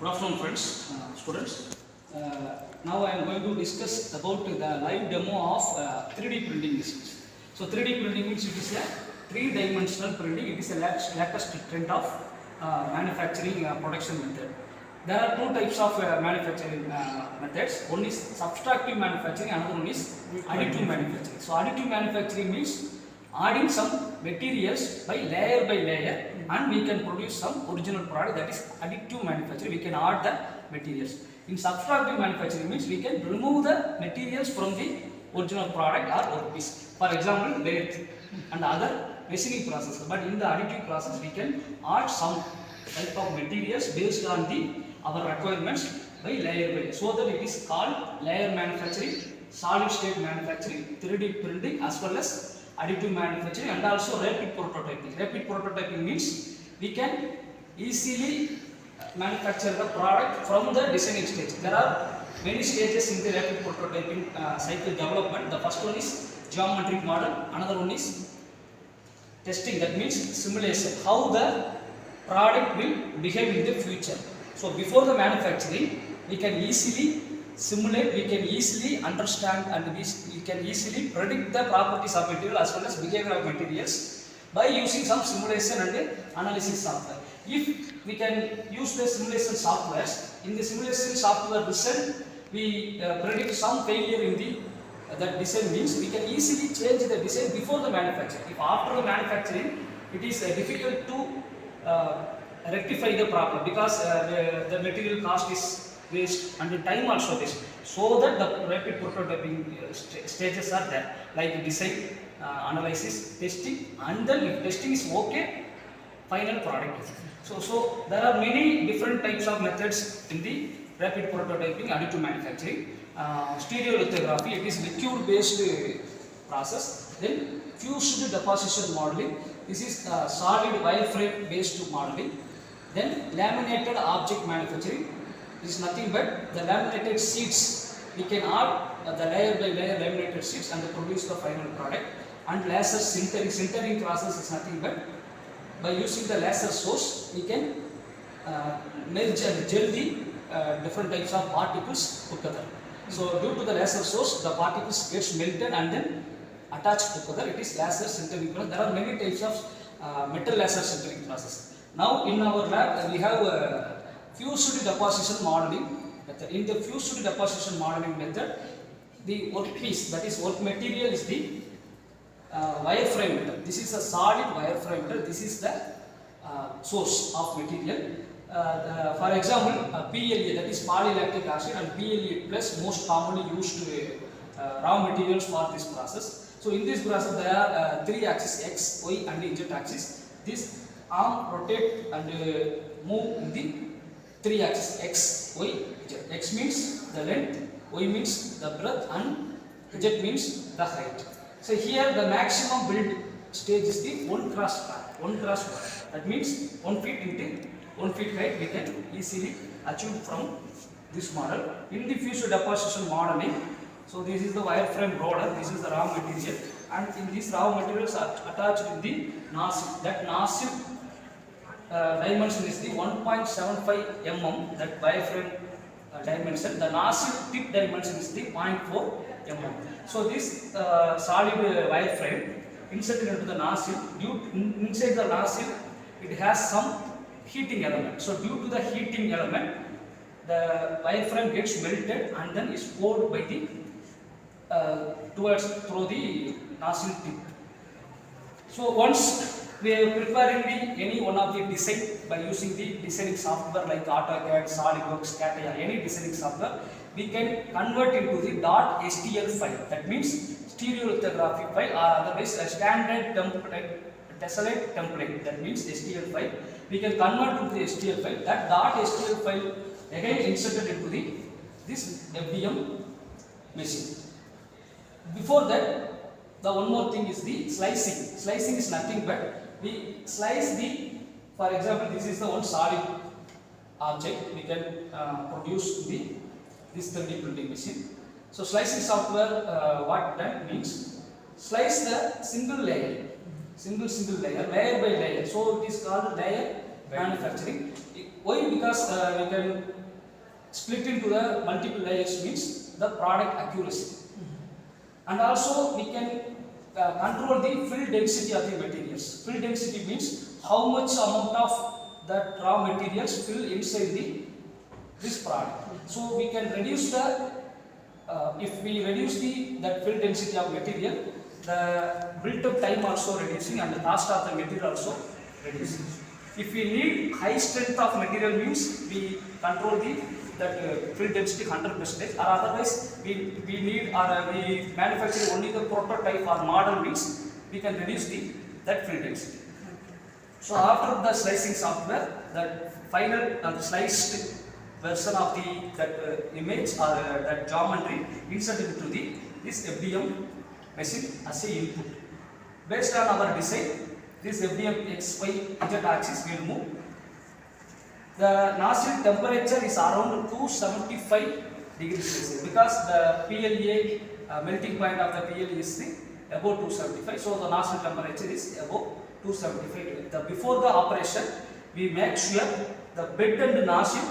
Good afternoon, friends, students. Now I am going to discuss about the live demo of 3D printing machines. So 3D printing means it is a three-dimensional printing. It is a latest trend of manufacturing production method. There are two types of manufacturing methods. One is subtractive manufacturing, another one is additive manufacturing. So additive manufacturing means adding some materials by layer, and we can produce some original product. That is additive manufacturing. We can add the materials. In subtractive manufacturing means we can remove the materials from the original product or workpiece. For example, lathe and other machining processes. But in the additive process, we can add some type of materials based on our requirements by layer, so that it is called layer manufacturing, solid state manufacturing, 3D printing, as well as additive manufacturing, and also rapid prototyping. Rapid prototyping means we can easily manufacture the product from the designing stage. There are many stages in the rapid prototyping cycle development. The first one is geometric model, another one is testing, that means simulation, how the product will behave in the future. So before the manufacturing, we can easily simulate, we can easily understand, and we can easily predict the properties of material as well as behavior of materials by using some simulation and analysis software. If we can use the simulation software, in the simulation software result, we predict some failure in that design, means we can easily change the design before the manufacturing. If after the manufacturing, it is difficult to rectify the problem, because the material cost is waste and the time also waste. So that the rapid prototyping stages are there, like design, analysis, testing, and then if testing is okay, final product. So there are many different types of methods in the rapid prototyping, additive manufacturing. Stereolithography, it is liquid based process. Then fused deposition modeling, this is solid wireframe based modeling. Then laminated object manufacturing, this is nothing but the laminated sheets. We can add the layer by layer laminated sheets and produce the final product. And laser sintering, sintering process is nothing but by using the laser source, we can merge and gel the different types of particles together. So due to the laser source, the particles gets melted and then attached together. It is laser sintering process. There are many types of metal laser sintering process. Now in our lab, we have fused deposition modeling method. In the fused deposition modeling method, the workpiece, that is work material, is the wireframe metal. This is a solid wireframe metal. This is the source of material. For example, PLA, that is polylactic acid, and PLA plus most commonly used raw materials for this process. So in this process, there are three axes, X, Y, and Z axis. This arm rotate and move in the three axes, X, Y, Z. X means the length, Y means the breadth, and Z means the height. So here the maximum build stage is the 1 cross bar. 1 cross bar. That means 1 feet into 1 feet height we can easily achieve from this model. In the fused deposition modeling, so this is the wireframe roller, this is the raw material, and in these raw materials are attached in the nozzle. That nozzle dimension is the 1.75 mm, that wireframe dimension. The nozzle tip dimension is the 0.4 mm. So this solid wireframe inserted into the nozzle, inside the nozzle it has some heating element. So due to the heating element, the wireframe gets melted and then is poured by the through the nozzle tip. So once we are preparing any one of the design by using the designing software like AutoCAD, SolidWorks, CATIA, any designing software, we can convert into the .stl file. That means stereolithography file, or otherwise a standard template, tessellate template. That means STL file. We can convert into the STL file. That .stl file again inserted into this FDM machine. Before that, the one more thing is the slicing. Slicing is nothing but we slice for example, this is the one solid object we can produce this 3D printing machine. So slicing software, what that means, slice the single layer, layer by layer. So it is called layer manufacturing. Why? Because we can split into the multiple layers means the product accuracy. And also we can control the fill density of the materials. Fill density means how much amount of that raw materials fill inside this product. So we can reduce the if we reduce that fill density of material, the built up time also reducing and the cost of the material also reducing. If we need high strength of material means we control that fill density 100%, or otherwise we need or we manufacture only the prototype or model means we can reduce that fill density. So after the slicing software, that final sliced version of that image or that geometry inserted into this FDM machine as a input. Based on our design, this FDM XY Z axis will move. The nozzle temperature is around 275 degrees Celsius because the PLA melting point of the PLA is above 275. So the nozzle temperature is above 275. Before the operation, we make sure the bed and nozzle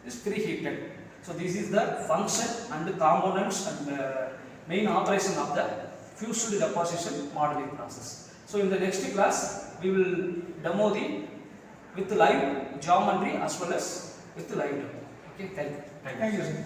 is preheated. So this is the function and the components and main operation of the fused deposition modeling process. So in the next class, we will demo with live geometry as well as with live demo. Okay, thank you. Thank you, sir.